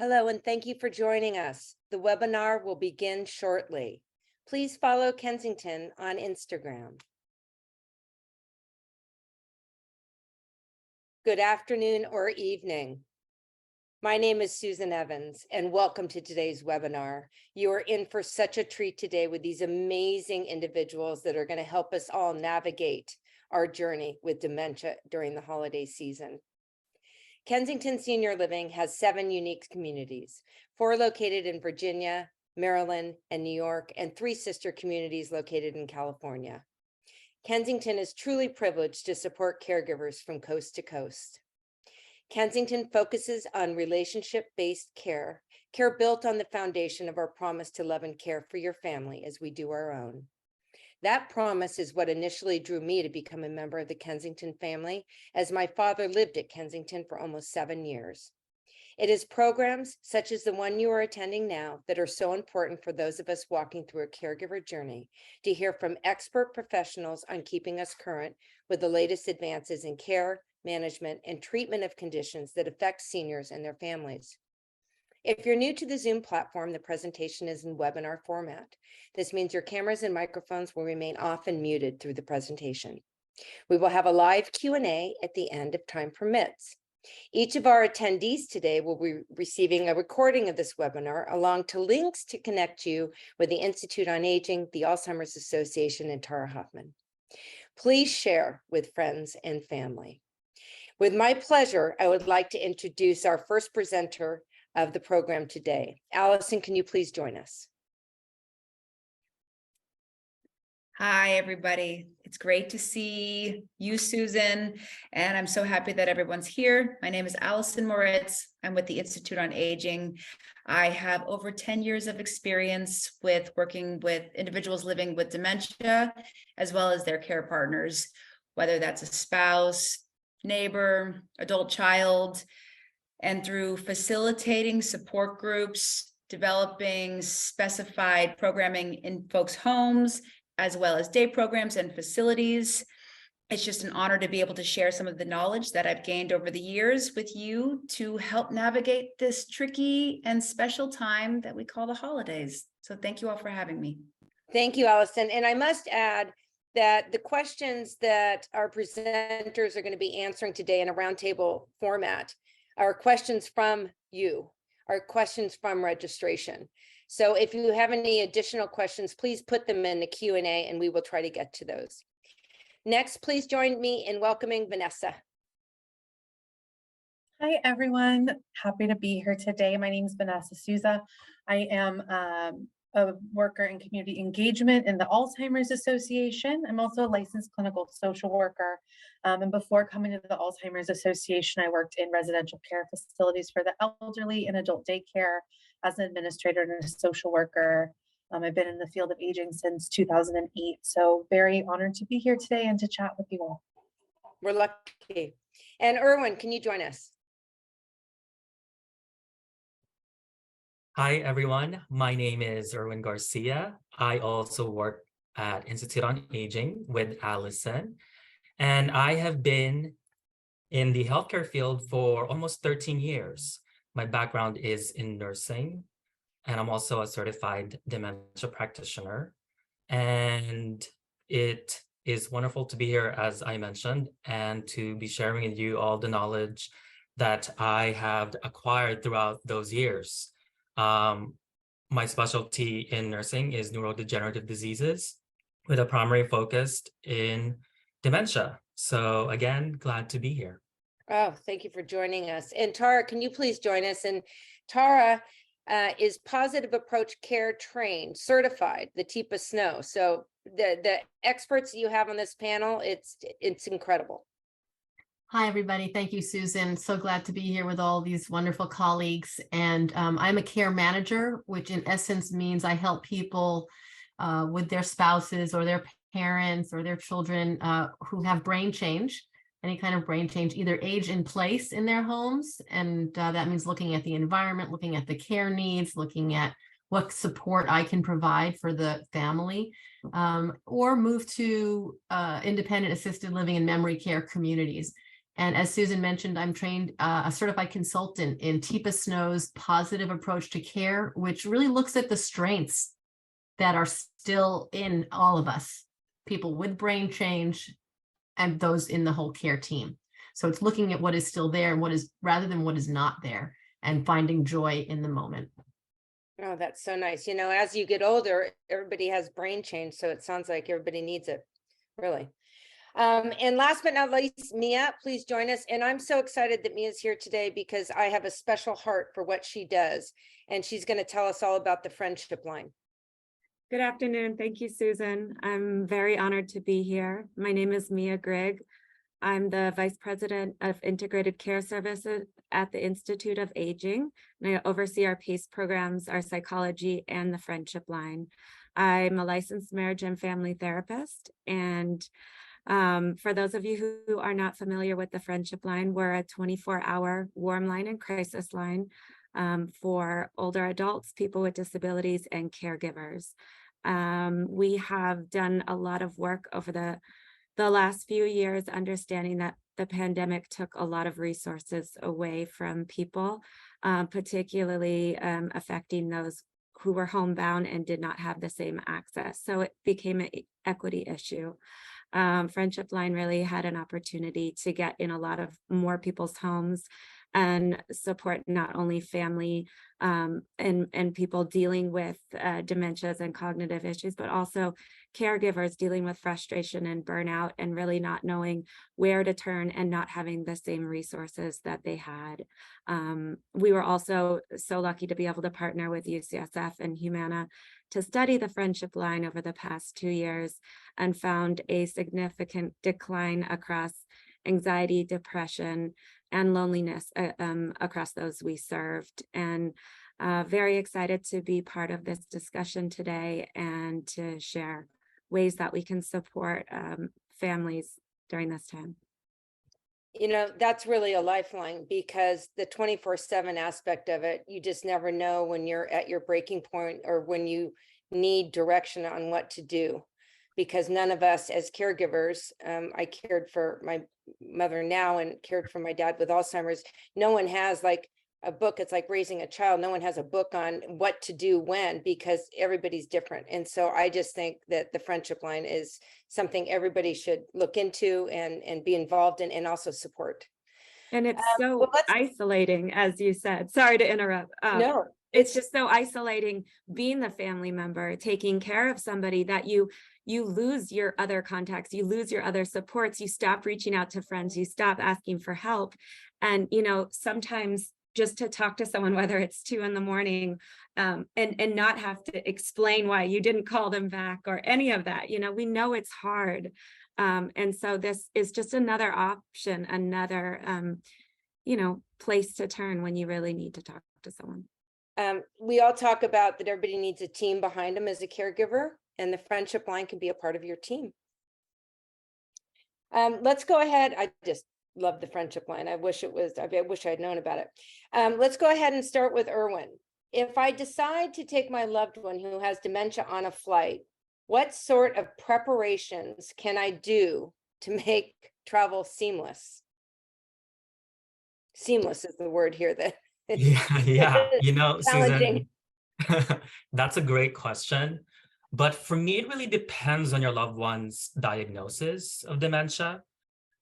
Hello, and thank you for joining us. The webinar will begin shortly. Please follow Kensington on Instagram. Good afternoon or evening. My name is Susan Evans, and welcome to today's webinar. You are in for such a treat today with these amazing individuals that are going to help us all navigate our journey with dementia during the holiday season. Kensington Senior Living has 7 unique communities, 4 located in Virginia, Maryland, and New York, and 3 sister communities located in California. Kensington is truly privileged to support caregivers from coast to coast. Kensington focuses on relationship-based care built on the foundation of our promise to love and care for your family as we do our own. That promise is what initially drew me to become a member of the Kensington family, as my father lived at Kensington for almost 7 years. It is programs such as the one you are attending now that are so important for those of us walking through a caregiver journey, to hear from expert professionals on keeping us current with the latest advances in care, management, and treatment of conditions that affect seniors and their families. If you're new to the Zoom platform, the presentation is in webinar format. This means your cameras and microphones will remain off and muted through the presentation. We will have a live Q&A at the end if time permits. Each of our attendees today will be receiving a recording of this webinar, along to links to connect you with the Institute on Aging, the Alzheimer's Association, and Tara Hoffman. Please share with friends and family. With my pleasure, I would like to introduce our first presenter of the program today. Allison, can you please join us? Hi, everybody. It's great to see you, Susan, and I'm so happy that everyone's here. My name is Allison Moritz. I'm with the Institute on Aging. I have over 10 years of experience with working with individuals living with dementia, as well as their care partners, whether that's a spouse, neighbor, adult child, and through facilitating support groups, developing specified programming in folks' homes, as well as day programs and facilities. It's just an honor to be able to share some of the knowledge that I've gained over the years with you to help navigate this tricky and special time that we call the holidays. So thank you all for having me. Thank you, Allison. And I must add that the questions that our presenters are going to be answering today in a roundtable format are questions from you, are questions from registration. So if you have any additional questions, please put them in the Q&A and we will try to get to those. Next, please join me in welcoming Vanessa. Hi, everyone. Happy to be here today. My name is Vanessa Souza. I am a worker in community engagement in the Alzheimer's Association. I'm also a licensed clinical social worker. And before coming to the Alzheimer's Association, I worked in residential care facilities for the elderly and adult daycare as an administrator and a social worker. I've been in the field of aging since 2008. So very honored to be here today and to chat with you all. We're lucky. And Erwin, can you join us? Hi, everyone. My name is Erwin Garcia. I also work at Institute on Aging with Allison, and I have been in the healthcare field for almost 13 years. My background is in nursing, and I'm also a certified dementia practitioner. And it is wonderful to be here, as I mentioned, and to be sharing with you all the knowledge that I have acquired throughout those years. My specialty in nursing is neurodegenerative diseases with a primary focus in dementia. So again, glad to be here. Oh, thank you for joining us. And Tara, can you please join us? And Tara is Positive Approach Care trained, certified, the TIPA SNO. So the experts you have on this panel, it's incredible. Hi, everybody. Thank you, Susan. So glad to be here with all these wonderful colleagues. And I'm a care manager, which in essence means I help people with their spouses or their parents or their children who have brain change, any kind of brain change, either age in place in their homes. And that means looking at the environment, looking at the care needs, looking at what support I can provide for the family, or move to independent assisted living and memory care communities. And as Susan mentioned, I'm trained a certified consultant in Teepa Snow's positive approach to care, which really looks at the strengths that are still in all of us, people with brain change and those in the whole care team. So it's looking at what is still there and what is rather than what is not there, and finding joy in the moment. Oh, that's so nice. You know, as you get older, everybody has brain change, so it sounds like everybody needs it, really. And last but not least, Mia, please join us. And I'm so excited that Mia's here today because I have a special heart for what she does. And she's going to tell us all about the friendship line. Good afternoon. Thank you, Susan. I'm very honored to be here. My name is Mia Grigg. I'm the Vice President of Integrated Care Services at the Institute of Aging, and I oversee our PACE programs, our psychology, and the friendship line. I'm a licensed marriage and family therapist, and for those of you who are not familiar with the friendship line, we're a 24-hour warm line and crisis line for older adults, people with disabilities, and caregivers. We have done a lot of work over the last few years, understanding that the pandemic took a lot of resources away from people, particularly affecting those who were homebound and did not have the same access. So it became an equity issue. Friendship Line really had an opportunity to get in a lot of more people's homes and support not only family and people dealing with dementias and cognitive issues, but also caregivers dealing with frustration and burnout and really not knowing where to turn and not having the same resources that they had. We were also so lucky to be able to partner with UCSF and Humana to study the friendship line over the past 2 years and found a significant decline across anxiety, depression, and loneliness across those we served. And very excited to be part of this discussion today and to share ways that we can support families during this time. You know, that's really a lifeline because the 24/7 aspect of it, you just never know when you're at your breaking point or when you need direction on what to do. Because none of us as caregivers, I cared for my mother now and cared for my dad with Alzheimer's. No one has like a book. It's like raising a child. No one has a book on what to do when, because everybody's different. And so I just think that the friendship line is something everybody should look into and be involved in and also support. And it's so well, isolating, as you said. Sorry to interrupt. No, It's just so isolating being the family member, taking care of somebody that you lose your other contacts, you lose your other supports, you stop reaching out to friends, you stop asking for help. And, you know, sometimes just to talk to someone, whether it's 2 a.m, and not have to explain why you didn't call them back or any of that, you know, we know it's hard. And so this is just another option, another, you know, place to turn when you really need to talk to someone. we all talk about that everybody needs a team behind them as a caregiver, and the friendship line can be a part of your team. Let's go ahead. I just love the friendship line. I wish I'd known about it. Let's go ahead and start with Erwin. If I decide to take my loved one who has dementia on a flight, what sort of preparations can I do to make travel seamless? Seamless is the word here that Yeah, you know, challenging. Susan, that's a great question. But for me, it really depends on your loved one's diagnosis of dementia.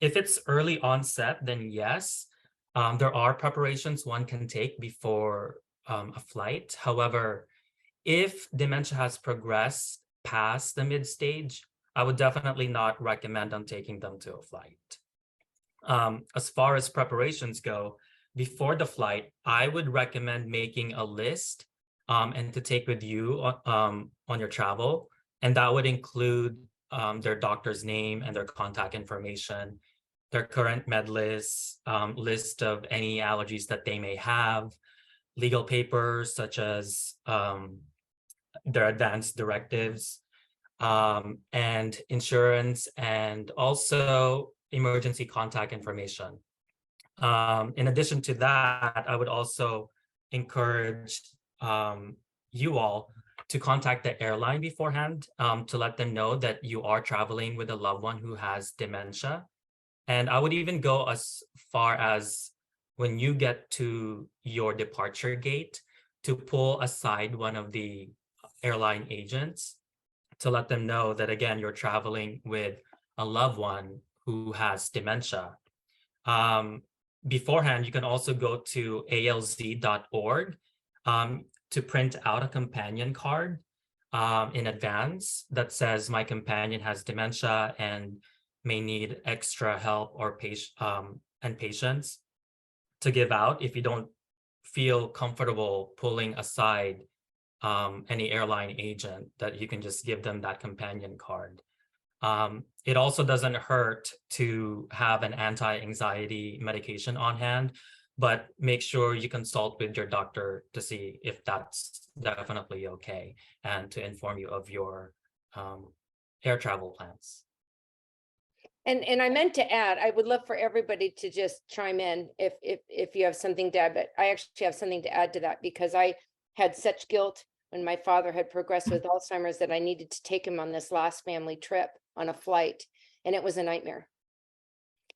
If it's early onset, then yes, there are preparations one can take before a flight. However, if dementia has progressed past the mid stage, I would definitely not recommend on taking them to a flight. As far as preparations go, before the flight, I would recommend making a list and to take with you on your travel. And that would include their doctor's name and their contact information, their current med list, list of any allergies that they may have, legal papers such as their advance directives, and insurance, and also emergency contact information. In addition to that, I would also encourage you all to contact the airline beforehand to let them know that you are traveling with a loved one who has dementia. And I would even go as far as when you get to your departure gate to pull aside one of the airline agents to let them know that, again, you're traveling with a loved one who has dementia. Beforehand, you can also go to alz.org to print out a companion card in advance that says my companion has dementia and may need extra help or patience to give out if you don't feel comfortable pulling aside any airline agent, that you can just give them that companion card. It also doesn't hurt to have an anti-anxiety medication on hand, but make sure you consult with your doctor to see if that's definitely okay and to inform you of your air travel plans. And I meant to add, I would love for everybody to just chime in if you have something to add, but I actually have something to add to that, because I had such guilt when my father had progressed with Alzheimer's that I needed to take him on this last family trip on a flight, and it was a nightmare.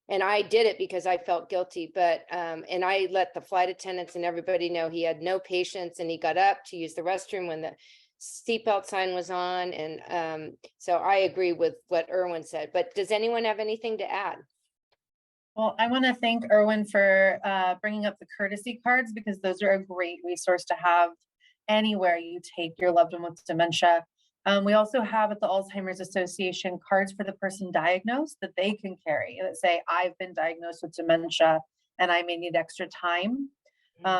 And I did it because I felt guilty, but and I let the flight attendants and everybody know he had no patience, and he got up to use the restroom when the seatbelt sign was on. And so I agree with what Erwin said, but does anyone have anything to add? Well, I want to thank Erwin for bringing up the courtesy cards, because those are a great resource to have anywhere you take your loved one with dementia. We also have at the Alzheimer's Association cards for the person diagnosed that they can carry that say, I've been diagnosed with dementia and I may need extra time.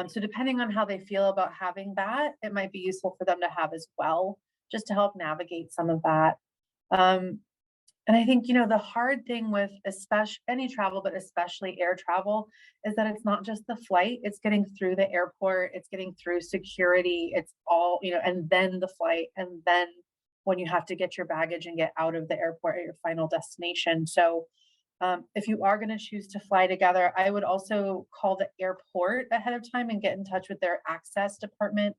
So depending on how they feel about having that, it might be useful for them to have as well, just to help navigate some of that. And I think, the hard thing with any travel, but especially air travel, is that it's not just the flight, it's getting through the airport, it's getting through security, it's all, and then the flight, and then when you have to get your baggage and get out of the airport at your final destination. So if you are going to choose to fly together, I would also call the airport ahead of time and get in touch with their access department.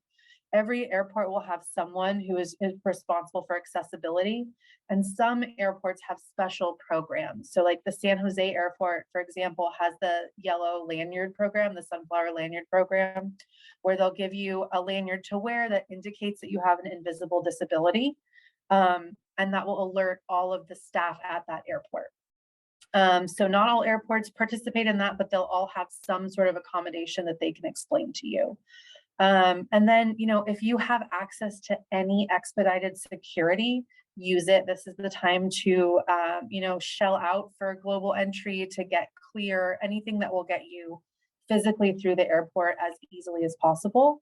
Every airport will have someone who is responsible for accessibility, and some airports have special programs. So like the San Jose airport, for example, has the yellow lanyard program, the sunflower lanyard program, where they'll give you a lanyard to wear that indicates that you have an invisible disability. And that will alert all of the staff at that airport. So not all airports participate in that, but they'll all have some sort of accommodation that they can explain to you. And then, if you have access to any expedited security, use it. This is the time to, shell out for global entry, to get clear, anything that will get you physically through the airport as easily as possible.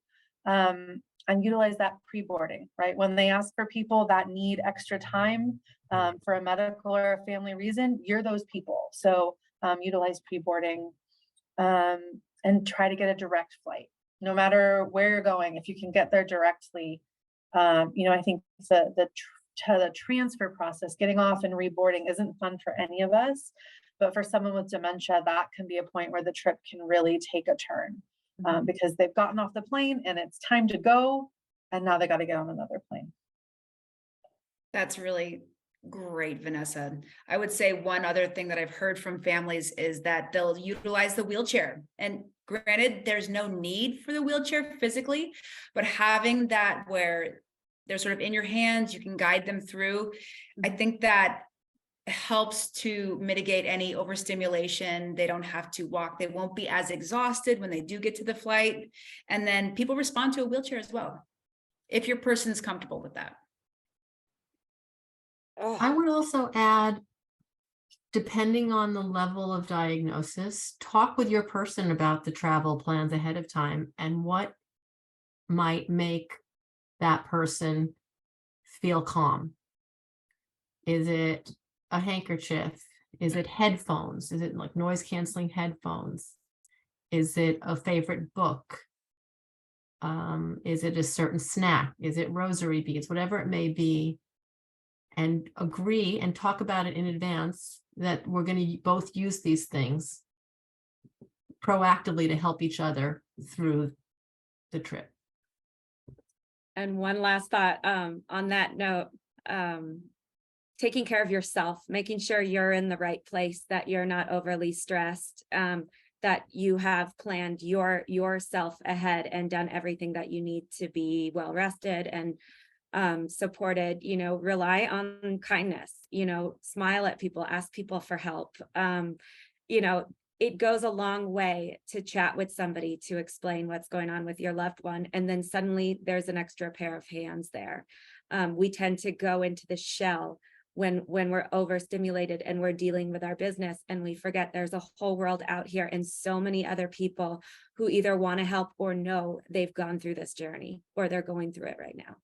And utilize that pre-boarding, right? When they ask for people that need extra time for a medical or a family reason, you're those people. So utilize pre-boarding and try to get a direct flight. No matter where you're going, if you can get there directly, I think the transfer process, getting off and reboarding, isn't fun for any of us. But for someone with dementia, that can be a point where the trip can really take a turn. Because they've gotten off the plane and it's time to go, and now they got to get on another plane. That's really great, Vanessa. I would say one other thing that I've heard from families is that they'll utilize the wheelchair. And granted, there's no need for the wheelchair physically, but having that where they're sort of in your hands, you can guide them through. I think that helps to mitigate any overstimulation. They don't have to walk. They won't be as exhausted when they do get to the flight. And then people respond to a wheelchair as well, if your person's comfortable with that. I would also add, depending on the level of diagnosis, talk with your person about the travel plans ahead of time and what might make that person feel calm. Is it a handkerchief? Is it headphones? Is it like noise canceling headphones? Is it a favorite book? Is it a certain snack? Is it rosary beads? Whatever it may be, and agree and talk about it in advance that we're going to both use these things proactively to help each other through the trip. And one last thought on that note, taking care of yourself, making sure you're in the right place, that you're not overly stressed, that you have planned yourself ahead and done everything that you need to be well rested and supported. Rely on kindness, smile at people, ask people for help. It goes a long way to chat with somebody to explain what's going on with your loved one. And then suddenly there's an extra pair of hands there. We tend to go into the shell when we're overstimulated and we're dealing with our business, and we forget there's a whole world out here and so many other people who either want to help or know they've gone through this journey or they're going through it right now.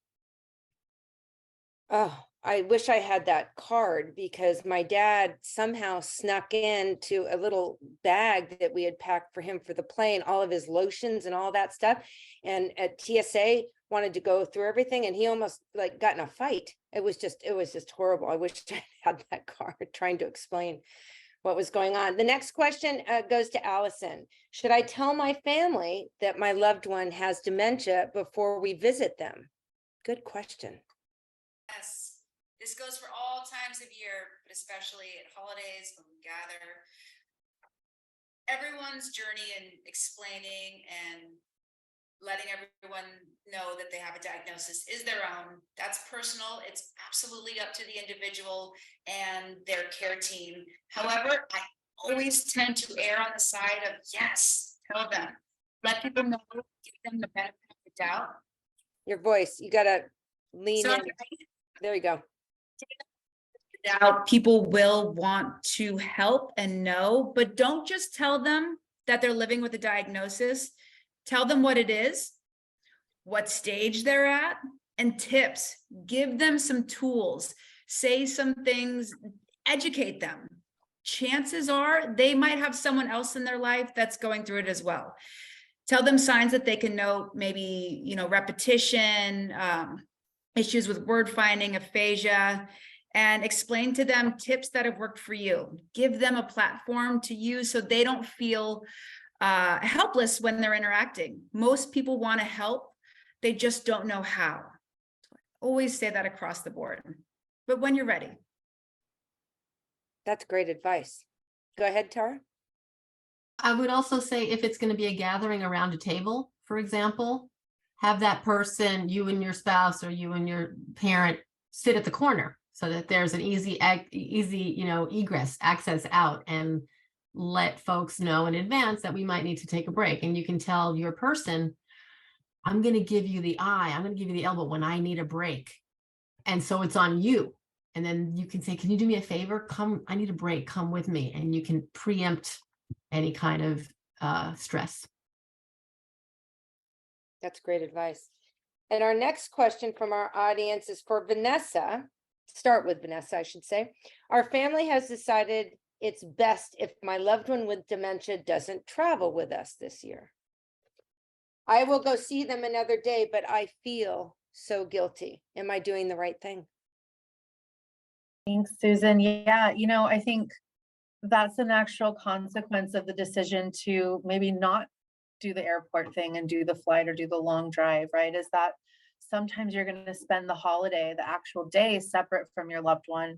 Oh, I wish I had that card, because my dad somehow snuck into a little bag that we had packed for him for the plane, all of his lotions and all that stuff. And at TSA wanted to go through everything, and he almost like got in a fight. It was just horrible. I wish I had that card trying to explain what was going on. The next question goes to Allison. Should I tell my family that my loved one has dementia before we visit them? Good question. Yes, this goes for all times of year, but especially at holidays when we gather. Everyone's journey in explaining and letting everyone know that they have a diagnosis is their own. That's personal. It's absolutely up to the individual and their care team. However, I always tend to err on the side of yes, tell them. Let people know, give them the benefit of the doubt. Your voice, you gotta lean So in. There you go. doubt, people will want to help and know, but don't just tell them that they're living with a diagnosis. Tell them what it is, what stage they're at, and tips. Give them some tools, say some things, educate them. Chances are they might have someone else in their life that's going through it as well. Tell them signs that they can note, maybe, repetition, issues with word finding, aphasia, and explain to them tips that have worked for you. Give them a platform to use so they don't feel helpless when they're interacting. Most people want to help, they just don't know how. Always say that across the board, but when you're ready. That's great advice. Go ahead, Tara. I would also say if it's going to be a gathering around a table, for example, have that person, you and your spouse or you and your parent, sit at the corner so that there's an easy, egress, access out, and let folks know in advance that we might need to take a break. And you can tell your person, I'm going to give you the eye, I'm going to give you the elbow when I need a break. And so it's on you. And then you can say, can you do me a favor? Come, I need a break, come with me. And you can preempt any kind of stress. That's great advice. And our next question from our audience is for Vanessa. Start with Vanessa, I should say. Our family has decided it's best if my loved one with dementia doesn't travel with us this year. I will go see them another day, but I feel so guilty. Am I doing the right thing? Thanks, Susan. Yeah, I think that's a natural consequence of the decision to maybe not do the airport thing and do the flight or do the long drive, right? Is that sometimes you're going to spend the holiday, the actual day, separate from your loved one.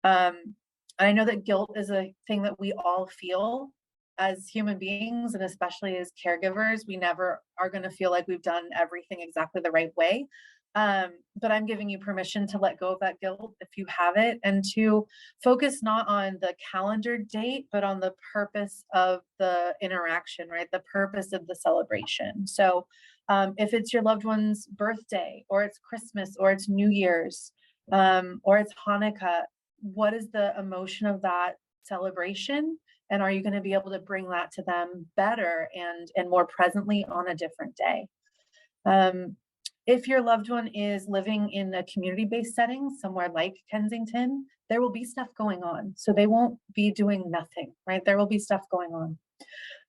I know that guilt is a thing that we all feel as human beings, and especially as caregivers. We never are going to feel like we've done everything exactly the right way. But I'm giving you permission to let go of that guilt if you have it, and to focus not on the calendar date, but on the purpose of the interaction, right? The purpose of the celebration. So if it's your loved one's birthday, or it's Christmas, or it's New Year's, or it's Hanukkah, what is the emotion of that celebration? And are you going to be able to bring that to them better and more presently on a different day? If your loved one is living in a community-based setting, somewhere like Kensington, there will be stuff going on. So they won't be doing nothing, right? There will be stuff going on.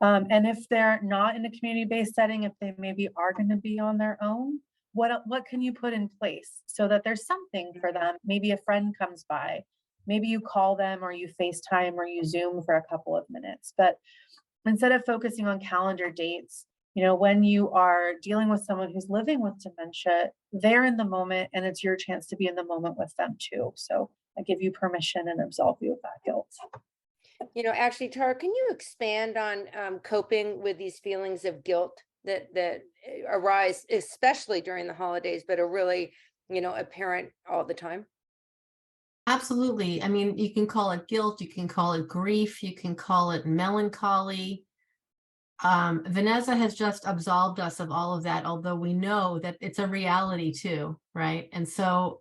And if they're not in a community-based setting, if they maybe are going to be on their own, what can you put in place so that there's something for them? Maybe a friend comes by, maybe you call them, or you FaceTime, or you Zoom for a couple of minutes. But instead of focusing on calendar dates, when you are dealing with someone who's living with dementia, they're in the moment, and it's your chance to be in the moment with them too. So give you permission and absolve you of that guilt. You know, actually, Tara, can you expand on coping with these feelings of guilt that arise, especially during the holidays, but are really, you know, apparent all the time? Absolutely. I mean, you can call it guilt, you can call it grief, you can call it melancholy. Vanessa has just absolved us of all of that, although we know that it's a reality too, right? And so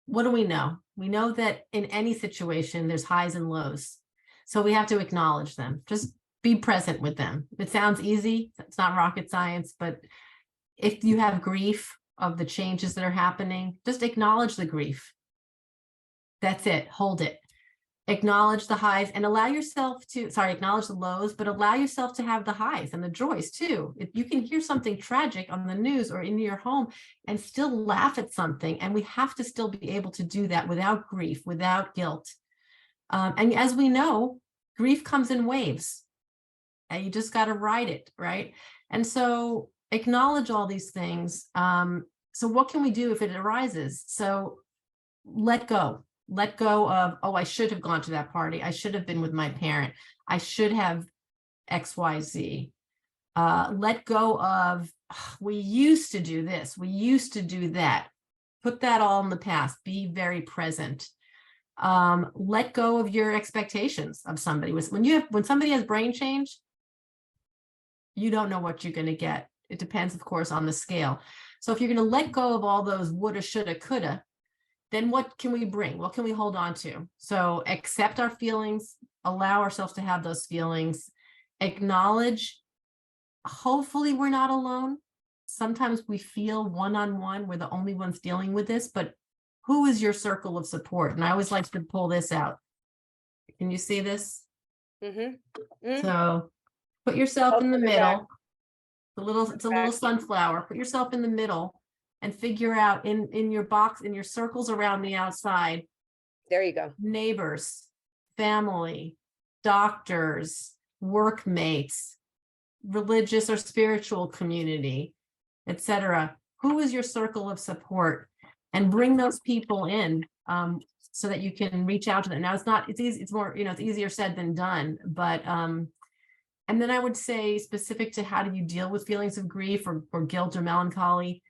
what do we know? We know that in any situation, there's highs and lows. So we have to acknowledge them. Just be present with them. It sounds easy. It's not rocket science, but if you have grief of the changes that are happening, just acknowledge the grief. That's it. Hold it. Acknowledge the highs and allow yourself to, acknowledge the lows, but allow yourself to have the highs and the joys too. If you can hear something tragic on the news or in your home and still laugh at something, and we have to still be able to do that without grief, without guilt. And as we know, grief comes in waves and you just got to ride it, right? And so acknowledge all these things. So what can we do if it arises? So let go of, oh, I should have gone to that party. I should have been with my parent. I should have XYZ. Let go of, we used to do this. We used to do that. Put that all in the past. Be very present. Let go of your expectations of somebody. When somebody has brain change, you don't know what you're going to get. It depends, of course, on the scale. So if you're going to let go of all those woulda, shoulda, coulda, then what can we bring? What can we hold on to? So accept our feelings, allow ourselves to have those feelings, acknowledge, hopefully we're not alone. Sometimes we feel one-on-one, we're the only ones dealing with this, but who is your circle of support? And I always like to pull this out. Can you see this? So put yourself in the middle. It's a little sunflower. Put yourself in the middle and figure out in your box, in your circles around the outside. There you go. Neighbors, family, doctors, workmates, religious or spiritual community, etc. Who is your circle of support? And bring those people in so that you can reach out to them. Now it's easy, it's more, it's easier said than done, but and then I would say, specific to how do you deal with feelings of grief or guilt or melancholy,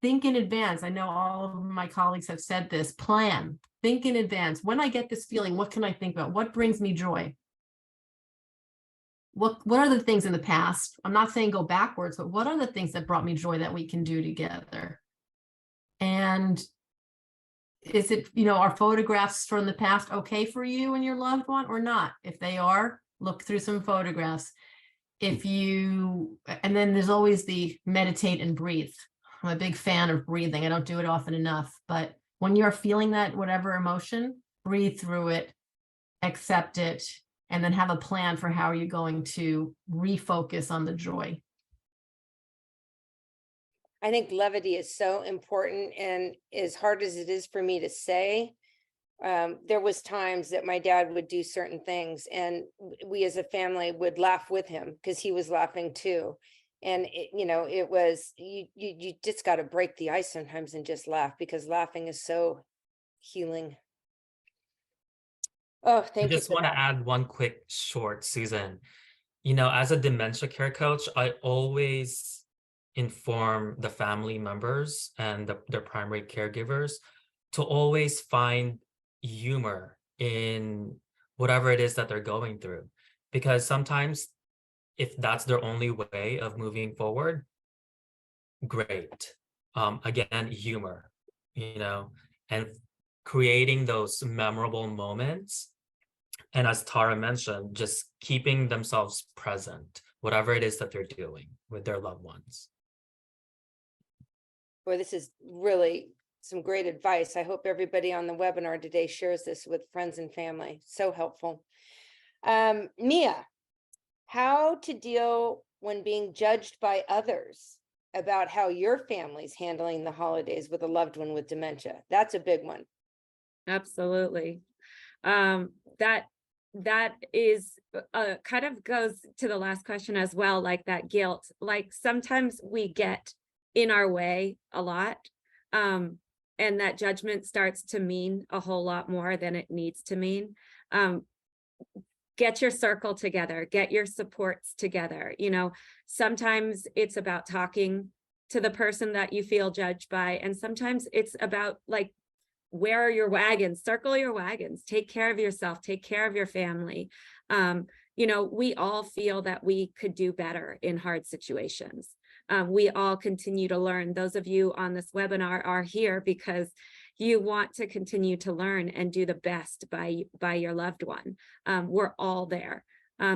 think in advance. I know all of my colleagues have said this, plan, think in advance. When I get this feeling, what can I think about? What brings me joy? What are the things in the past? I'm not saying go backwards, but what are the things that brought me joy that we can do together? And is it, are photographs from the past okay for you and your loved one or not? If they are, look through some photographs. And then there's always the meditate and breathe. I'm a big fan of breathing. I don't do it often enough, but when you're feeling that, whatever emotion, breathe through it, accept it, and then have a plan for how you're going to refocus on the joy. I think levity is so important, and as hard as it is for me to say, there was times that my dad would do certain things and we as a family would laugh with him because he was laughing too. And it was, you just got to break the ice sometimes and just laugh, because laughing is so healing. Oh, thank you. I just want to add one quick short, Susan. As a dementia care coach, I always inform the family members and their primary caregivers to always find humor in whatever it is that they're going through, because sometimes if that's their only way of moving forward, great. Again, humor, and creating those memorable moments. And as Tara mentioned, just keeping themselves present, whatever it is that they're doing with their loved ones. Boy, this is really some great advice. I hope everybody on the webinar today shares this with friends and family. So helpful. Mia, how to deal when being judged by others about how your family's handling the holidays with a loved one with dementia? That's a big one. Absolutely. That is kind of goes to the last question as well, like that guilt. Like sometimes we get in our way a lot. and that judgment starts to mean a whole lot more than it needs to mean. Get your circle together, get your supports together. You know, sometimes it's about talking to the person that you feel judged by, and sometimes it's about like, where are your wagons? Circle your wagons, take care of yourself, take care of your family. You know, we all feel that we could do better in hard situations. We all continue to learn. Those of you on this webinar are here because you want to continue to learn and do the best by your loved one. We're all there.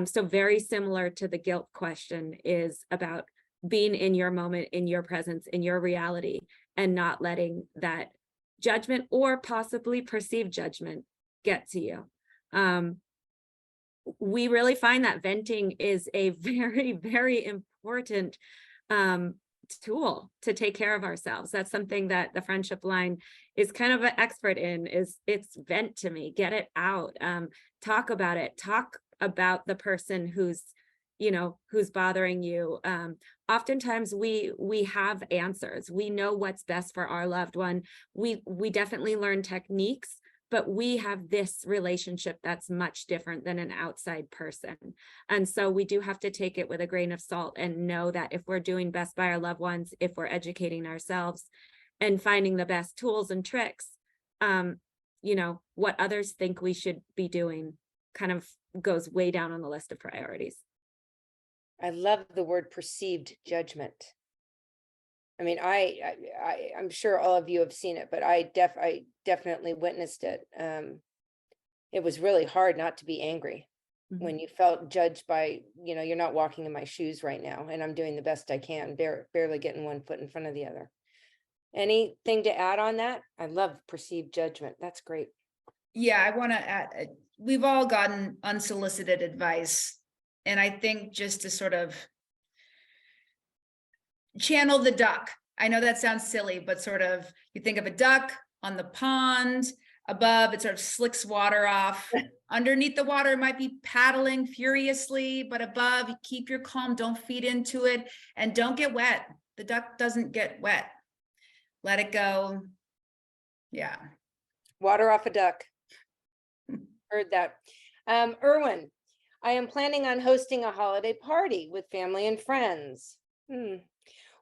So very similar to the guilt question is about being in your moment, in your presence, in your reality, and not letting that judgment or possibly perceived judgment get to you. We really find that venting is a very, very important tool to take care of ourselves. That's something that the friendship line is kind of an expert in, is it's vent to me, get it out, talk about it, talk about the person who's, you know, who's bothering you. Oftentimes we have answers. We know what's best for our loved one. We definitely learn techniques, but we have this relationship that's much different than an outside person. And so we do have to take it with a grain of salt and know that if we're doing best by our loved ones, if we're educating ourselves and finding the best tools and tricks, you know, what others think we should be doing kind of goes way down on the list of priorities. I love the word perceived judgment. I mean, I'm sure all of you have seen it, but I definitely witnessed it. It was really hard not to be angry when you felt judged by, you know, you're not walking in my shoes right now, and I'm doing the best I can, barely getting one foot in front of the other. Anything to add on that? I love perceived judgment. That's great. Yeah, I want to add, we've all gotten unsolicited advice. And I think just to sort of channel the duck. I know that sounds silly, but sort of, you think of a duck on the pond, above, it sort of slicks water off. Underneath the water, it might be paddling furiously, but above, you keep your calm, don't feed into it, and don't get wet. The duck doesn't get wet. Let it go. Yeah. Water off a duck. Heard that. Erwin, I am planning on hosting a holiday party with family and friends.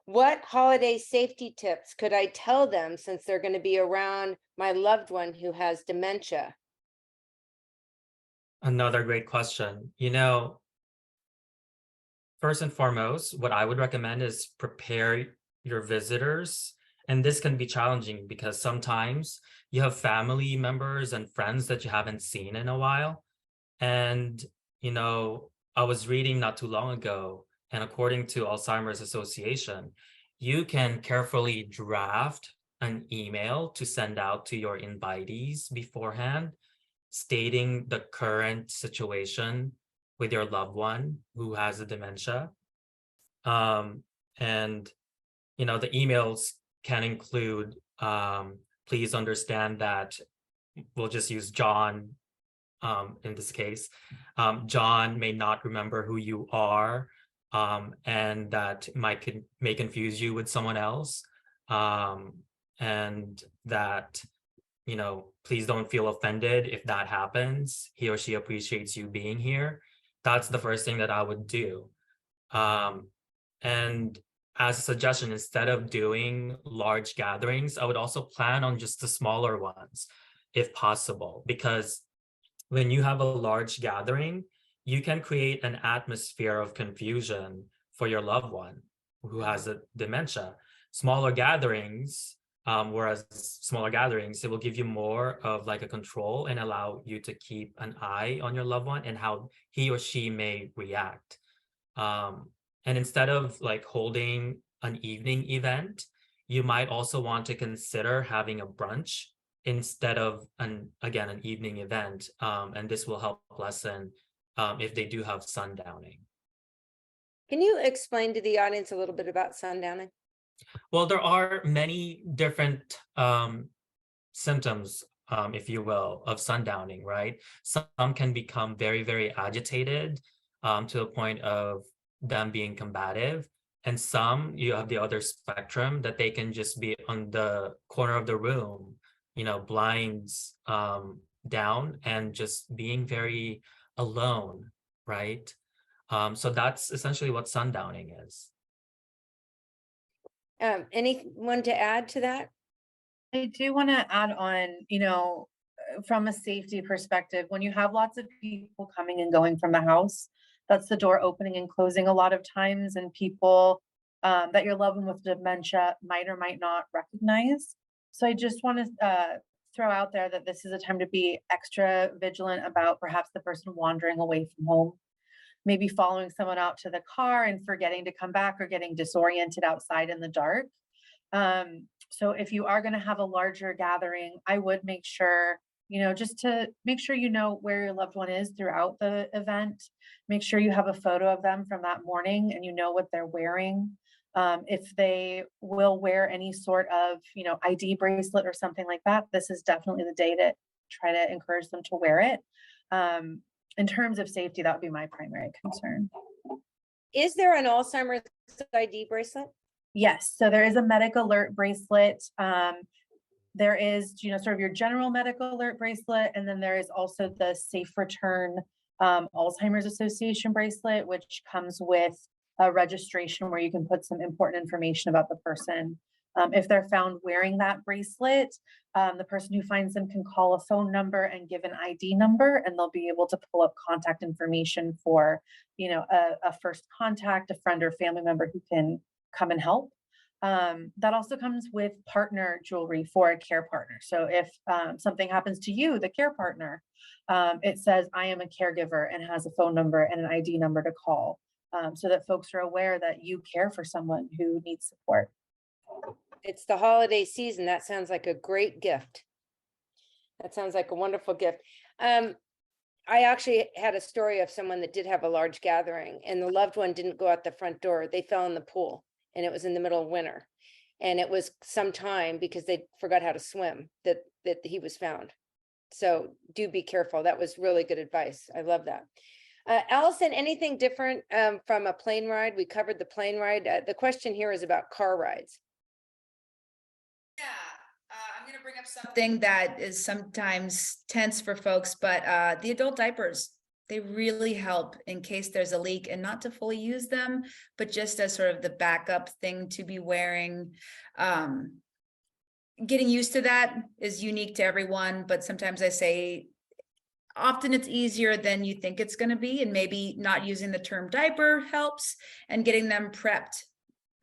What holiday safety tips could I tell them since they're going to be around my loved one who has dementia? Another great question. You know, first and foremost, what I would recommend is prepare your visitors. And this can be challenging because sometimes you have family members and friends that you haven't seen in a while. And, you know, I was reading not too long ago, and according to Alzheimer's Association, you can carefully draft an email to send out to your invitees beforehand, stating the current situation with your loved one who has a dementia. And, you know, the emails can include, please understand that, we'll just use John in this case. John may not remember who you are, and that may confuse you with someone else. And that, you know, please don't feel offended if that happens. He or she appreciates you being here. That's the first thing that I would do. And as a suggestion, instead of doing large gatherings, I would also plan on just the smaller ones, if possible, because when you have a large gathering, you can create an atmosphere of confusion for your loved one who has a dementia. Smaller gatherings, it will give you more of like a control and allow you to keep an eye on your loved one and how he or she may react. And instead of like holding an evening event, you might also want to consider having a brunch instead of an evening event. And this will help lessen if they do have sundowning. Can you explain to the audience a little bit about sundowning? Well, there are many different symptoms, if you will, of sundowning, right? Some can become very, very agitated to the point of them being combative. And some, you have the other spectrum that they can just be on the corner of the room, blinds down and just being very alone, right? So that's essentially what sundowning is. Anyone to add to that? I do want to add on, from a safety perspective, when you have lots of people coming and going from the house, that's the door opening and closing a lot of times, and people that you're loving with dementia might or might not recognize. So I just want to throw out there that this is a time to be extra vigilant about perhaps the person wandering away from home, maybe following someone out to the car and forgetting to come back, or getting disoriented outside in the dark. So if you are going to have a larger gathering, I would make sure, just to make sure where your loved one is throughout the event. Make sure you have a photo of them from that morning and you know what they're wearing. If they will wear any sort of, ID bracelet or something like that, this is definitely the day to try to encourage them to wear it. In terms of safety, that would be my primary concern. Is there an Alzheimer's ID bracelet? Yes, so there is a medical alert bracelet. There is, sort of your general medical alert bracelet, and then there is also the Safe Return Alzheimer's Association bracelet, which comes with a registration where you can put some important information about the person. If they're found wearing that bracelet, the person who finds them can call a phone number and give an ID number, and they'll be able to pull up contact information for, a first contact, a friend or family member who can come and help. That also comes with partner jewelry for a care partner. So if something happens to you, the care partner, it says, I am a caregiver, and has a phone number and an ID number to call, so that folks are aware that you care for someone who needs support. It's the holiday season. That sounds like a great gift. That sounds like a wonderful gift. I actually had a story of someone that did have a large gathering, and the loved one didn't go out the front door. They fell in the pool, and it was in the middle of winter. And it was some time because they forgot how to swim that he was found. So do be careful. That was really good advice. I love that. Allison, anything different from a plane ride? We covered the plane ride. The question here is about car rides. Yeah, I'm going to bring up something that is sometimes tense for folks, but the adult diapers, they really help in case there's a leak, and not to fully use them, but just as sort of the backup thing to be wearing. Getting used to that is unique to everyone, but sometimes I say, often it's easier than you think it's going to be, and maybe not using the term diaper helps, and getting them prepped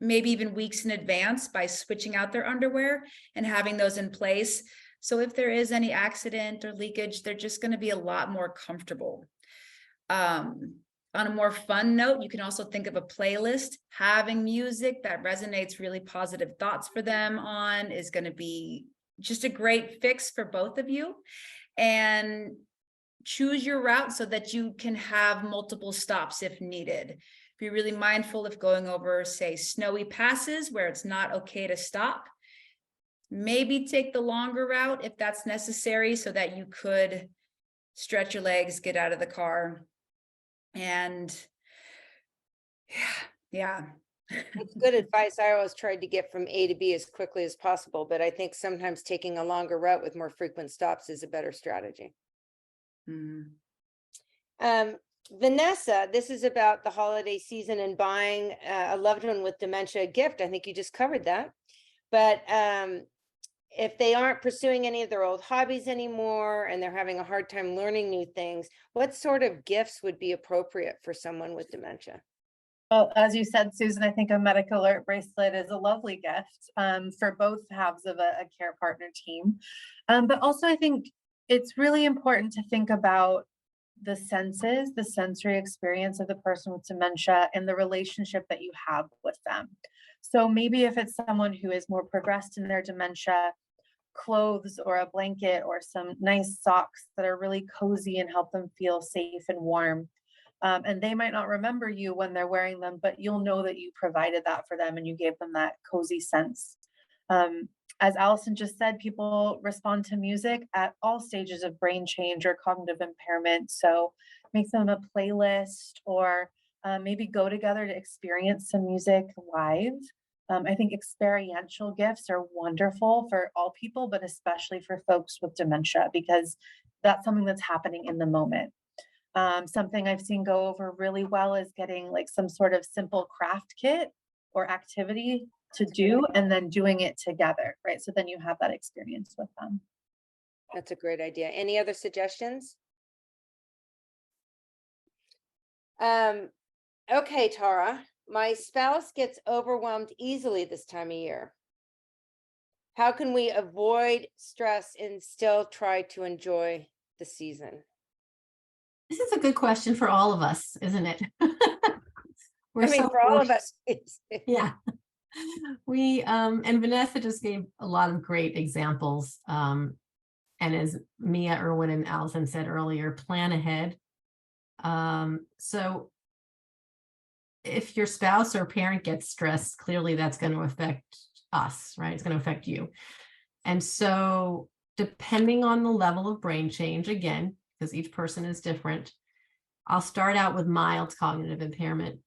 maybe even weeks in advance by switching out their underwear and having those in place. So if there is any accident or leakage, they're just going to be a lot more comfortable. On a more fun note, you can also think of a playlist. Having music that resonates really positive thoughts for them on is going to be just a great fix for both of you. And choose your route so that you can have multiple stops if needed. Be really mindful of going over, say, snowy passes where it's not okay to stop. Maybe take the longer route if that's necessary, so that you could stretch your legs, get out of the car. And yeah. It's good advice. I always tried to get from A to B as quickly as possible, but I think sometimes taking a longer route with more frequent stops is a better strategy. Vanessa, this is about the holiday season and buying a loved one with dementia a gift. I think you just covered that. But if they aren't pursuing any of their old hobbies anymore, and they're having a hard time learning new things, what sort of gifts would be appropriate for someone with dementia? Well, as you said, Susan, I think a medical alert bracelet is a lovely gift for both halves of a care partner team. But also, I think it's really important to think about the senses, the sensory experience of the person with dementia, and the relationship that you have with them. So maybe if it's someone who is more progressed in their dementia, clothes or a blanket or some nice socks that are really cozy and help them feel safe and warm. And they might not remember you when they're wearing them, but you'll know that you provided that for them and you gave them that cozy sense. As Allison just said, people respond to music at all stages of brain change or cognitive impairment. So make them a playlist, or maybe go together to experience some music live. I think experiential gifts are wonderful for all people, but especially for folks with dementia, because that's something that's happening in the moment. Something I've seen go over really well is getting like some sort of simple craft kit or activity to do and then doing it together, right? So then you have that experience with them. That's a great idea. Any other suggestions? Okay, Tara, my spouse gets overwhelmed easily this time of year. How can we avoid stress and still try to enjoy the season? This is a good question for all of us, isn't it? I mean, for all of us. Yeah. We and Vanessa just gave a lot of great examples. And as Mia, Erwin, and Allison said earlier, plan ahead. So if your spouse or parent gets stressed, clearly that's going to affect us, right? It's going to affect you. And so depending on the level of brain change, again, because each person is different, I'll start out with mild cognitive impairment.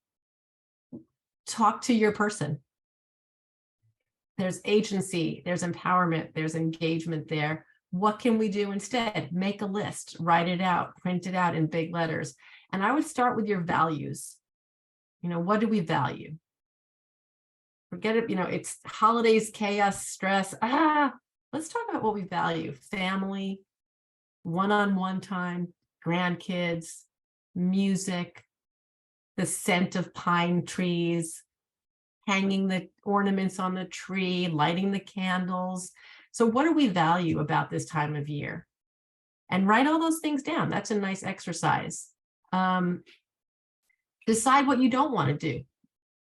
Talk to your person. There's agency, there's empowerment, there's engagement there. What can we do instead? Make a list, write it out, print it out in big letters. And I would start with your values. You know, what do we value? Forget it, you know, it's holidays, chaos, stress. Let's talk about what we value. Family, one-on-one time, grandkids, music, the scent of pine trees, hanging the ornaments on the tree, lighting the candles. So what do we value about this time of year? And write all those things down. That's a nice exercise. Decide what you don't want to do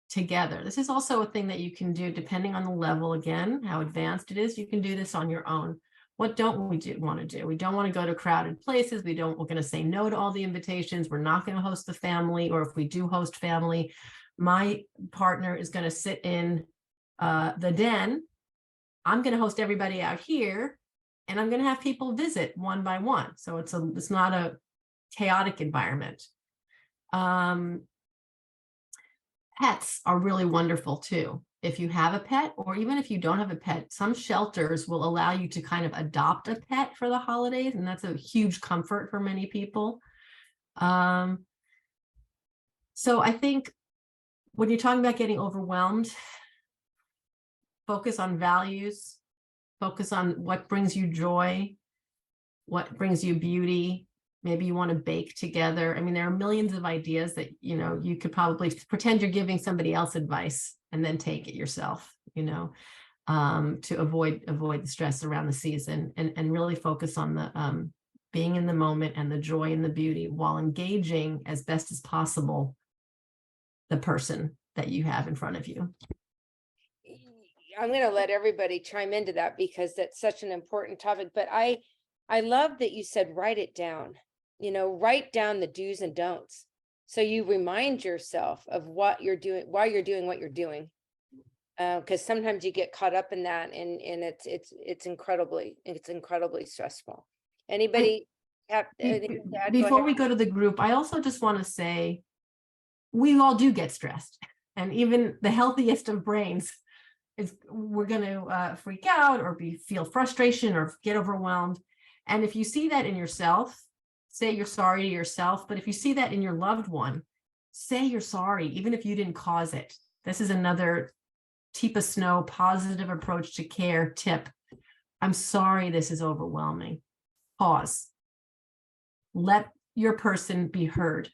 together. This is also a thing that you can do depending on the level, again, how advanced it is. You can do this on your own. What don't we want to do? We don't want to go to crowded places. We're going to say no to all the invitations. We're not going to host the family, or if we do host family, my partner is going to sit in the den. I'm going to host everybody out here, and I'm going to have people visit one by one. So it's not a chaotic environment. Pets are really wonderful too. If you have a pet, or even if you don't have a pet, some shelters will allow you to kind of adopt a pet for the holidays, and that's a huge comfort for many people. So I think when you're talking about getting overwhelmed, focus on values, focus on what brings you joy, what brings you beauty. Maybe you want to bake together. I mean, there are millions of ideas that, you know, you could probably pretend you're giving somebody else advice and then take it yourself, you know, to avoid the stress around the season, and really focus on the being in the moment and the joy and the beauty, while engaging as best as possible the person that you have in front of you. I'm going to let everybody chime into that because that's such an important topic, but I love that you said, write it down, you know, write down the do's and don'ts. So you remind yourself of what you're doing, why you're doing what you're doing. Because sometimes you get caught up in that, and it's incredibly stressful. Anybody have anything to add? Before we go to the group, I also just want to say, we all do get stressed, and even the healthiest of brains we're going to freak out or feel frustration or get overwhelmed. And if you see that in yourself, say you're sorry to yourself. But if you see that in your loved one, say you're sorry, even if you didn't cause it. This is another Teepa Snow positive approach to care tip. I'm sorry this is overwhelming. Pause. Let your person be heard.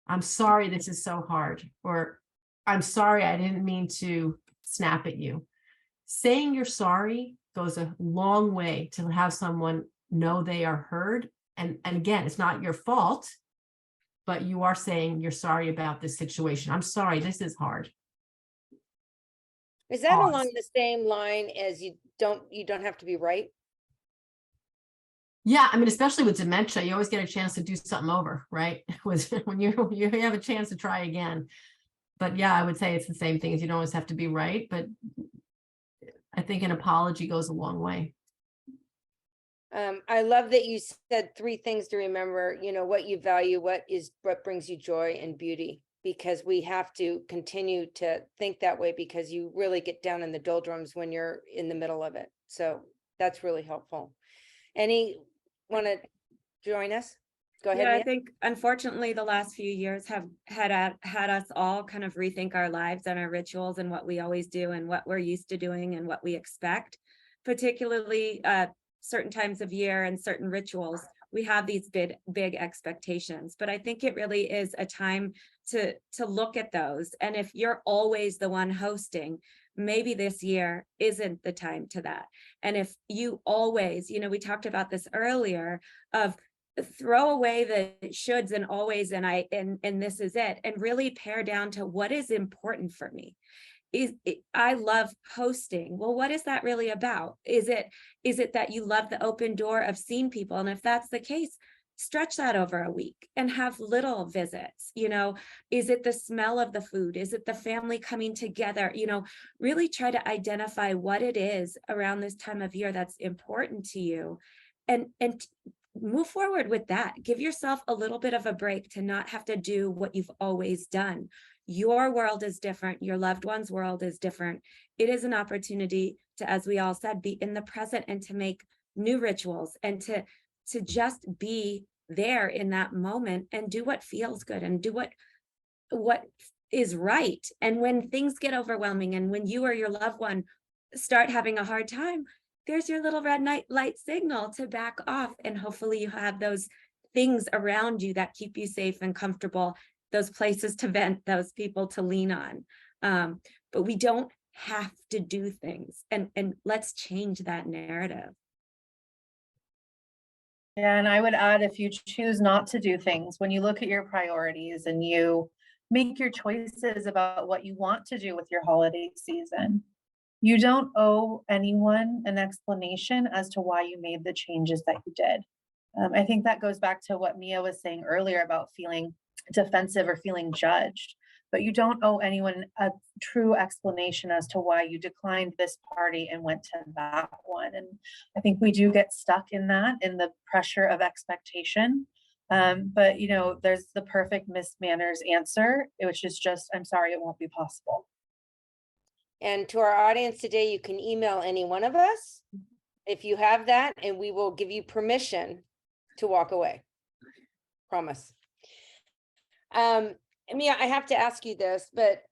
I'm sorry this is so hard, or I'm sorry I didn't mean to snap at you. Saying you're sorry goes a long way to have someone know they are heard. And again, it's not your fault, but you are saying you're sorry about this situation. I'm sorry, this is hard. Is that along the same line as you don't have to be right? Yeah, I mean, especially with dementia, you always get a chance to do something over, right? When you have a chance to try again. But yeah, I would say it's the same thing, as you don't always have to be right, but I think an apology goes a long way. I love that you said 3 things to remember, what you value, what brings you joy and beauty, because we have to continue to think that way, because you really get down in the doldrums when you're in the middle of it. So that's really helpful. Any want to join us? Go ahead, Yeah, I Mia. think unfortunately the last few years have had us all kind of rethink our lives and our rituals and what we always do and what we're used to doing and what we expect, particularly certain times of year and certain rituals. We have these big expectations, but I think it really is a time to look at those. And if you're always the one hosting, maybe this year isn't the time to that. And if you always, we talked about this earlier, of throw away the shoulds and always and this is it, and really pare down to what is important for me. I love hosting. Well, what is that really about? Is it that you love the open door of seeing people? And if that's the case, stretch that over a week and have little visits. Is it the smell of the food? Is it the family coming together? Really try to identify what it is around this time of year that's important to you, and move forward with that. Give yourself a little bit of a break to not have to do what you've always done. Your world is different. Your loved one's world is different. It is an opportunity to, as we all said, be in the present and to make new rituals and to just be there in that moment and do what feels good and do what is right. And when things get overwhelming and when you or your loved one start having a hard time, there's your little red light signal to back off. And hopefully you have those things around you that keep you safe and comfortable, those places to vent, those people to lean on. But we don't have to do things, and let's change that narrative. Yeah, and I would add, if you choose not to do things, when you look at your priorities and you make your choices about what you want to do with your holiday season, you don't owe anyone an explanation as to why you made the changes that you did. I think that goes back to what Mia was saying earlier about feeling defensive or feeling judged, but you don't owe anyone a true explanation as to why you declined this party and went to that one. And I think we do get stuck in the pressure of expectation. But there's the perfect Miss Manners answer, which is just, I'm sorry, it won't be possible. And to our audience today, you can email any one of us if you have that, and we will give you permission to walk away. Promise. Mia, I have to ask you this, but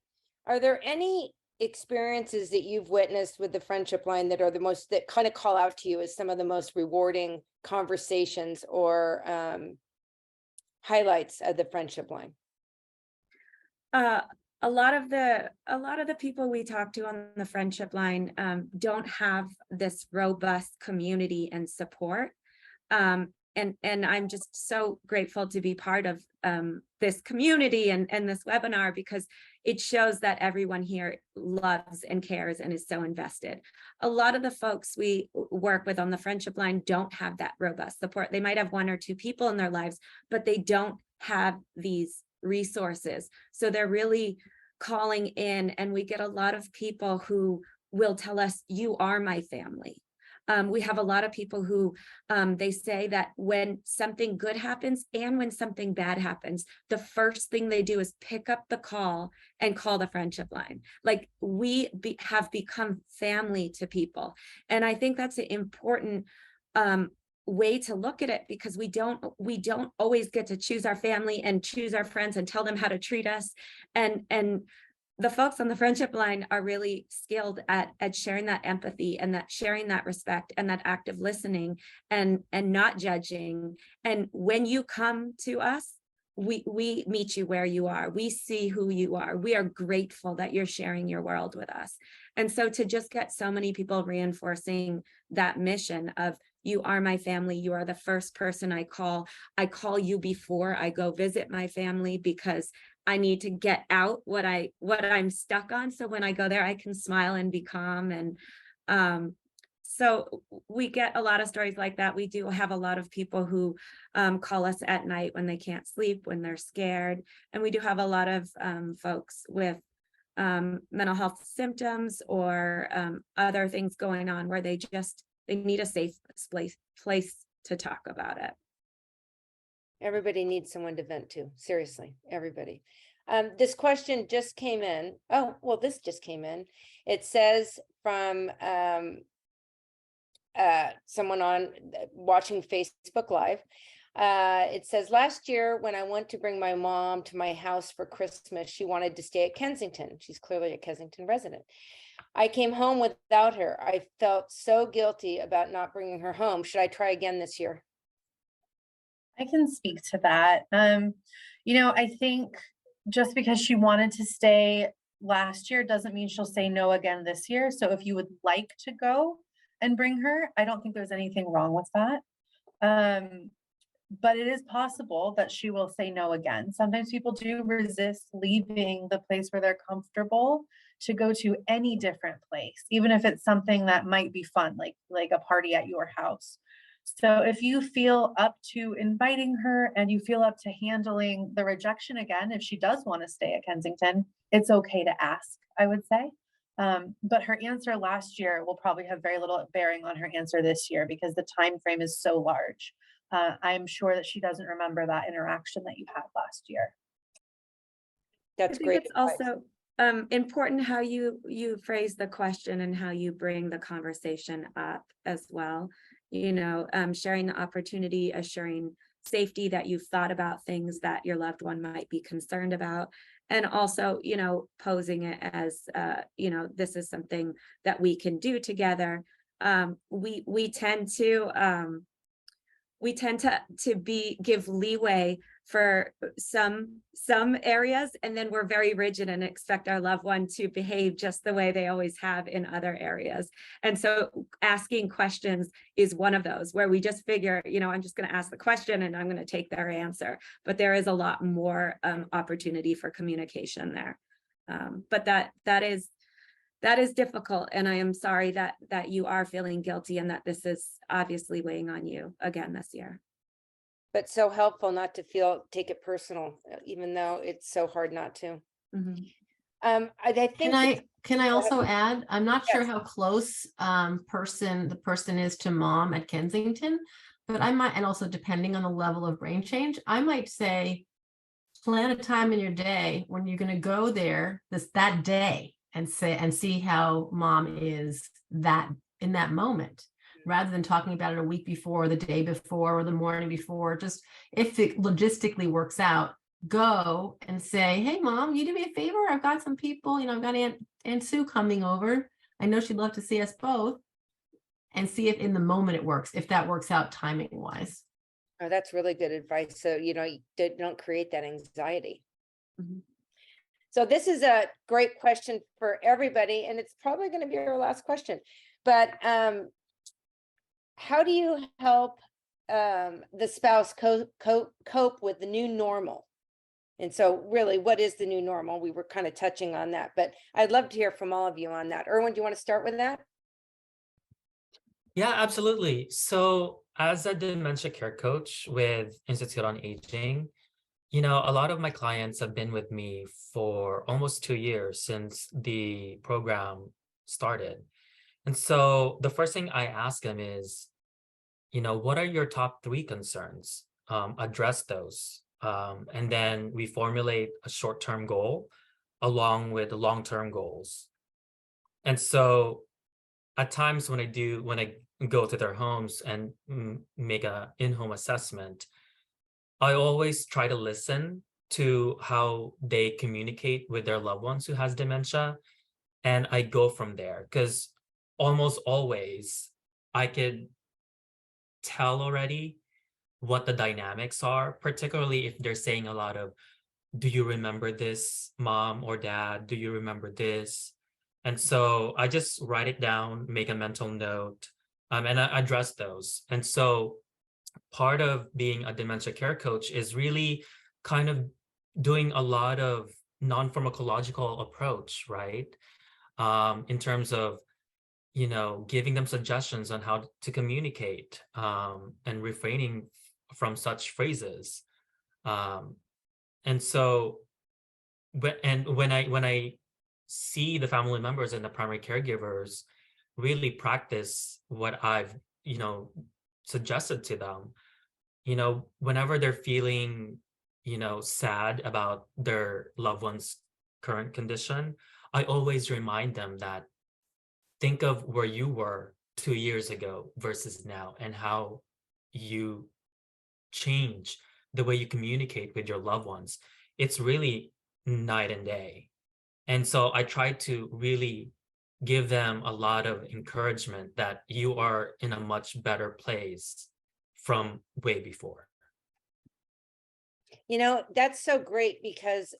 are there any experiences that you've witnessed with the friendship line that are that kind of call out to you as some of the most rewarding conversations or highlights of the friendship line? A lot of the people we talk to on the friendship line don't have this robust community and support. And I'm just so grateful to be part of this community and this webinar, because it shows that everyone here loves and cares and is so invested. A lot of the folks we work with on the friendship line don't have that robust support. They might have 1 or 2 people in their lives, but they don't have these resources. So they're really calling in, and we get a lot of people who will tell us, you are my family. We have a lot of people who they say that when something good happens and when something bad happens, the first thing they do is pick up the call and call the friendship line. Like we have become family to people. And I think that's an important way to look at it, because we don't always get to choose our family and choose our friends and tell them how to treat us. And the folks on the friendship line are really skilled at sharing that empathy and that sharing that respect and that active listening and not judging. And when you come to us, we meet you where you are. We see who you are. We are grateful that you're sharing your world with us. And so to just get so many people reinforcing that mission of, you are my family. You are the first person I call. I call you before I go visit my family, because I need to get out what I'm stuck on. So when I go there, I can smile and be calm. And so we get a lot of stories like that. We do have a lot of people who call us at night when they can't sleep, when they're scared. And we do have a lot of folks with mental health symptoms or other things going on where they just they need a safe place to talk about it. Everybody needs someone to vent to. Seriously, everybody. This question just came in. Oh, well, this just came in. It says from someone on watching Facebook Live. It says, last year when I went to bring my mom to my house for Christmas, she wanted to stay at Kensington. She's clearly a Kensington resident. I came home without her. I felt so guilty about not bringing her home. Should I try again this year? I can speak to that. I think just because she wanted to stay last year doesn't mean she'll say no again this year. So if you would like to go and bring her, I don't think there's anything wrong with that. But it is possible that she will say no again. Sometimes people do resist leaving the place where they're comfortable to go to any different place, even if it's something that might be fun, like a party at your house. So if you feel up to inviting her and you feel up to handling the rejection again, if she does want to stay at Kensington, it's okay to ask, I would say. But her answer last year will probably have very little bearing on her answer this year because the time frame is so large. I'm sure that she doesn't remember that interaction that you had last year. That's I think great. it's also important how you phrase the question and how you bring the conversation up as well. Sharing the opportunity, assuring safety, that you've thought about things that your loved one might be concerned about, and also, posing it as, this is something that we can do together. We tend to give leeway for some areas, and then we're very rigid and expect our loved one to behave just the way they always have in other areas. And so asking questions is one of those where we just figure, I'm just going to ask the question and I'm going to take their answer. But there is a lot more opportunity for communication there. But that is difficult, and I am sorry that you are feeling guilty and that this is obviously weighing on you again this year. But so helpful not to take it personal, even though it's so hard not to. Mm-hmm. I think Can I also add, I'm not sure Yes. how close the person is to mom at Kensington, but I might, and also depending on the level of brain change, I might say, plan a time in your day when you're going to go there that day and see how mom is in that moment, rather than talking about it a week before, the day before, or the morning before. Just if it logistically works out, go and say, hey mom, you do me a favor, I've got some people, I've got Aunt Sue coming over, I know she'd love to see us both, and see if in the moment it works, if that works out timing wise. Oh, that's really good advice. So, you don't create that anxiety. Mm-hmm. So this is a great question for everybody, and it's probably going to be our last question. But how do you help the spouse cope with the new normal? And so really, what is the new normal? We were kind of touching on that, but I'd love to hear from all of you on that. Erwin, do you want to start with that? Yeah, absolutely. So as a dementia care coach with Institute on Aging, a lot of my clients have been with me for almost 2 years since the program started. And so the first thing I ask them is, what are your top 3 concerns? Address those. And then we formulate a short-term goal along with the long-term goals. And so at times when I go to their homes and make an in-home assessment, I always try to listen to how they communicate with their loved ones who has dementia. And I go from there because almost always I could tell already what the dynamics are, particularly if they're saying a lot of, do you remember this, mom or dad? Do you remember this? And so I just write it down, make a mental note, and I address those. And so part of being a dementia care coach is really kind of doing a lot of non-pharmacological approach, right? In terms of, giving them suggestions on how to communicate, and refraining from such phrases. And so, when I see the family members and the primary caregivers, really practice what I've, suggested to them. Whenever they're feeling, sad about their loved one's current condition, I always remind them that think of where you were 2 years ago versus now, and how you change the way you communicate with your loved ones. It's really night and day. And so I try to really give them a lot of encouragement that you are in a much better place from way before. That's so great because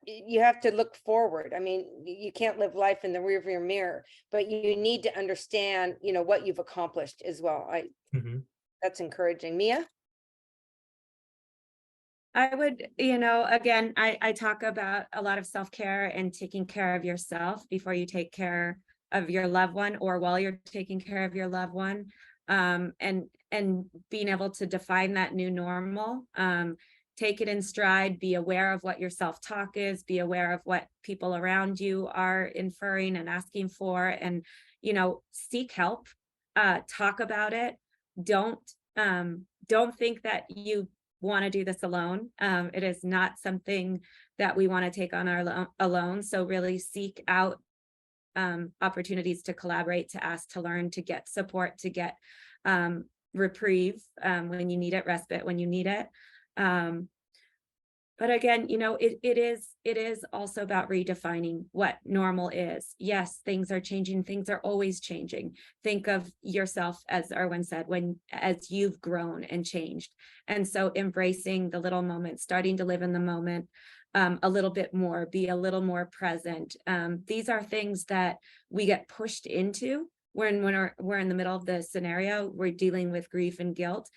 you have to look forward. I mean, you can't live life in the rearview mirror, but you need to understand, what you've accomplished as well. Mhm. That's encouraging. Mia? I would, again, I talk about a lot of self-care and taking care of yourself before you take care of your loved one, or while you're taking care of your loved one, and being able to define that new normal. Take it in stride, be aware of what your self-talk is, be aware of what people around you are inferring and asking for, and, seek help, talk about it. Don't think that you want to do this alone. It is not something that we want to take on our alone. So really seek out opportunities to collaborate, to ask, to learn, to get support, to get reprieve when you need it, respite when you need it. But again, it is also about redefining what normal is. Yes, things are changing. Things are always changing. Think of yourself, as Erwin said, as you've grown and changed. And so embracing the little moments, starting to live in the moment a little bit more, be a little more present. These are things that we get pushed into when we're in the middle of the scenario. We're dealing with grief and guilt.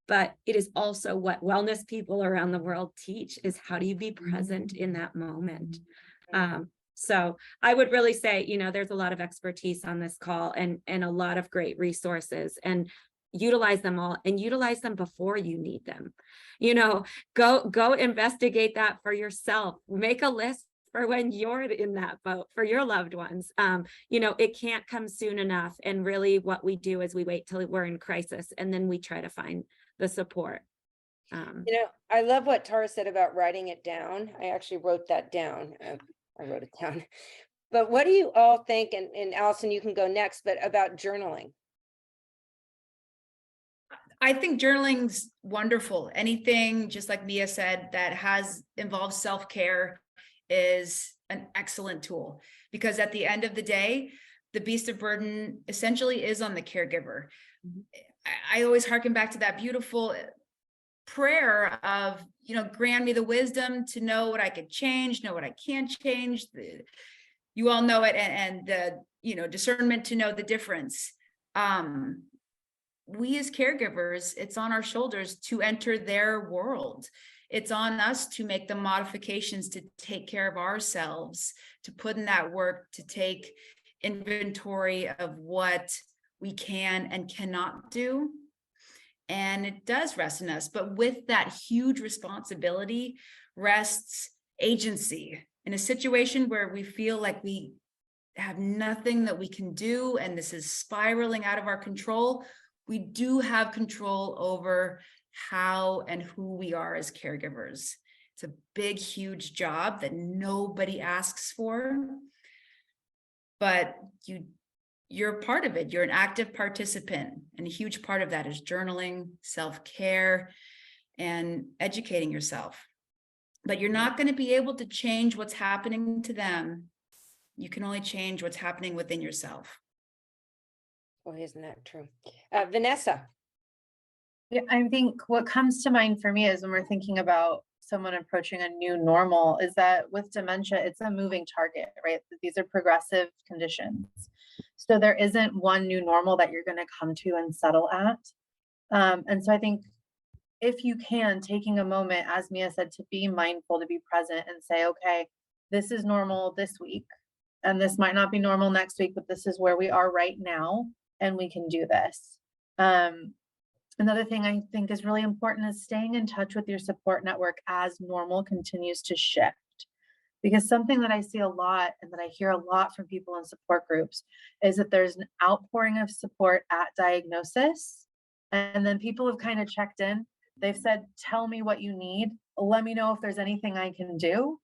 But it is also what wellness people around the world teach, is how do you be present in that moment? So I would really say, there's a lot of expertise on this call, and a lot of great resources, and utilize them all, and utilize them before you need them. Go investigate that for yourself. Make a list for when you're in that boat for your loved ones. It can't come soon enough. And really what we do is we wait till we're in crisis, and then we try to find the support. I love what Tara said about writing it down. I actually wrote that down. I wrote it down. But what do you all think? And Allison, you can go next, but about journaling. I think journaling's wonderful. Anything, just like Mia said, that involves self-care is an excellent tool, because at the end of the day, the beast of burden essentially is on the caregiver. I always harken back to that beautiful prayer of, grant me the wisdom to know what I could change, know what I can't change. You all know it, and the, discernment to know the difference. We as caregivers, it's on our shoulders to enter their world. It's on us to make the modifications to take care of ourselves, to put in that work, to take inventory of what we can and cannot do. And it does rest in us, but with that huge responsibility rests agency. In a situation where we feel like we have nothing that we can do, and this is spiraling out of our control, we do have control over how and who we are as caregivers. It's a big, huge job that nobody asks for, but you're a part of it. You're an active participant, and a huge part of that is journaling, self-care, and educating yourself. But you're not going to be able to change what's happening to them. You can only change what's happening within yourself. Oh, isn't that true? Vanessa. Yeah, I think what comes to mind for me is when we're thinking about someone approaching a new normal is that with dementia, it's a moving target, right? These are progressive conditions. So there isn't one new normal that you're going to come to and settle at. And so I think if you can, taking a moment, as Mia said, to be mindful, to be present and say, okay, this is normal this week, and this might not be normal next week, but this is where we are right now, and we can do this. Another thing I think is really important is staying in touch with your support network as normal continues to shift. Because something that I see a lot and that I hear a lot from people in support groups is that there's an outpouring of support at diagnosis. And then people have kind of checked in. They've said, tell me what you need. Let me know if there's anything I can do.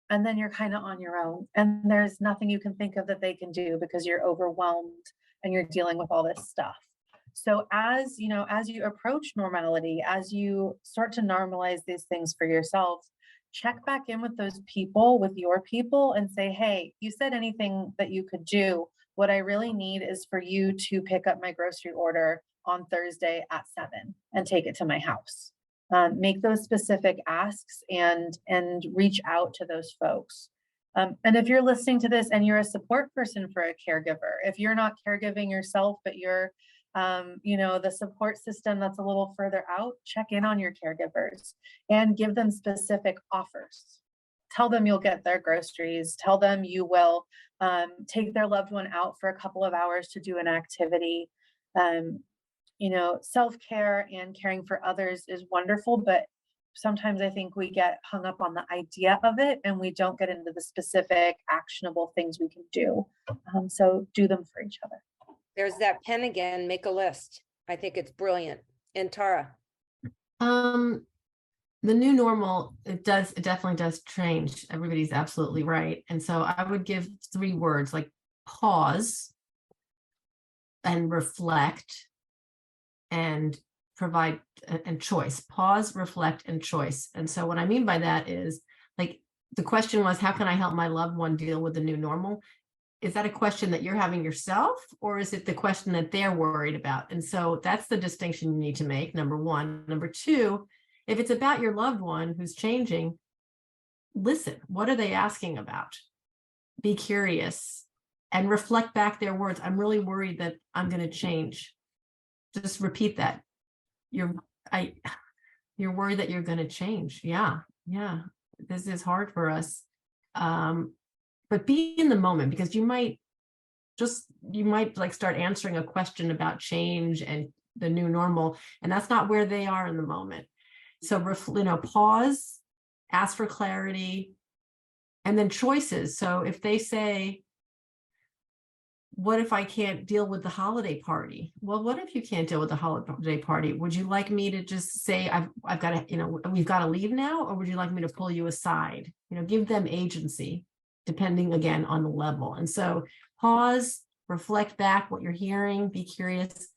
And then you're kind of on your own. And there's nothing you can think of that they can do because you're overwhelmed and you're dealing with all this stuff. So as you know, as you approach normality, as you start to normalize these things for yourselves, check back in with those people, with your people, and say, hey, you said anything that you could do. What I really need is for you to pick up my grocery order on Thursday at 7 and take it to my house. Make those specific asks and reach out to those folks. And if you're listening to this and you're a support person for a caregiver, if you're not caregiving yourself, but you're the support system that's a little further out, check in on your caregivers and give them specific offers. Tell them you'll get their groceries. Tell them you will take their loved one out for a couple of hours to do an activity. Self-care and caring for others is wonderful, but sometimes I think we get hung up on the idea of it and we don't get into the specific actionable things we can do. So do them for each other. There's that pen again, make a list. I think it's brilliant. And Tara. The new normal, it definitely does change. Everybody's absolutely right. And so I would give 3 words like pause and reflect and provide and choice. Pause, reflect, and choice. And so what I mean by that is, like, the question was, how can I help my loved one deal with the new normal? Is that a question that you're having yourself, or is it the question that they're worried about? And so that's the distinction you need to make, number one. Number two, if it's about your loved one who's changing, listen, what are they asking about? Be curious and reflect back their words. I'm really worried that I'm going to change. Just repeat that. You're worried that you're going to change. Yeah. This is hard for us. But be in the moment, because you might like start answering a question about change and the new normal, and that's not where they are in the moment. So, pause, ask for clarity, and then choices. So if they say, what if I can't deal with the holiday party? Well, what if you can't deal with the holiday party? Would you like me to just say, I've got to, we've got to leave now? Or would you like me to pull you aside? Give them agency, depending again on the level. And so pause, reflect back what you're hearing, be curious,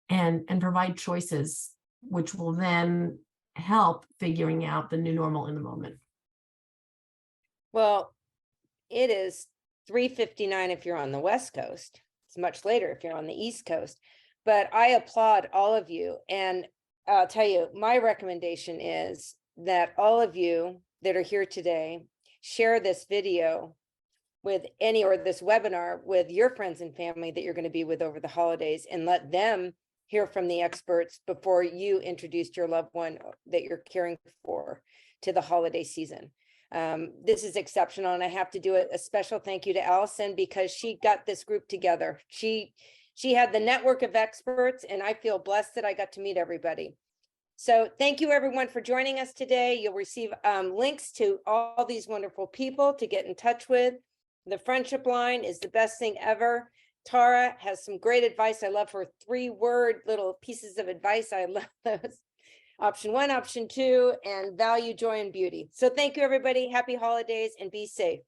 and provide choices, which will then help figuring out the new normal in the moment. Well, it is 3:59 if you're on the West Coast. It's much later if you're on the East Coast. But I applaud all of you. And I'll tell you, my recommendation is that all of you that are here today share this video with this webinar with your friends and family that you're going to be with over the holidays, and let them hear from the experts before you introduce your loved one that you're caring for to the holiday season. This is exceptional, and I have to do a special thank you to Allison, because she got this group together. She had the network of experts, and I feel blessed that I got to meet everybody. So thank you everyone for joining us today. You'll receive links to all these wonderful people to get in touch with. The friendship line is the best thing ever. Tara has some great advice. I love her 3-word little pieces of advice. I love those. Option 1, option 2, and value, joy, and beauty. So thank you, everybody. Happy holidays and be safe.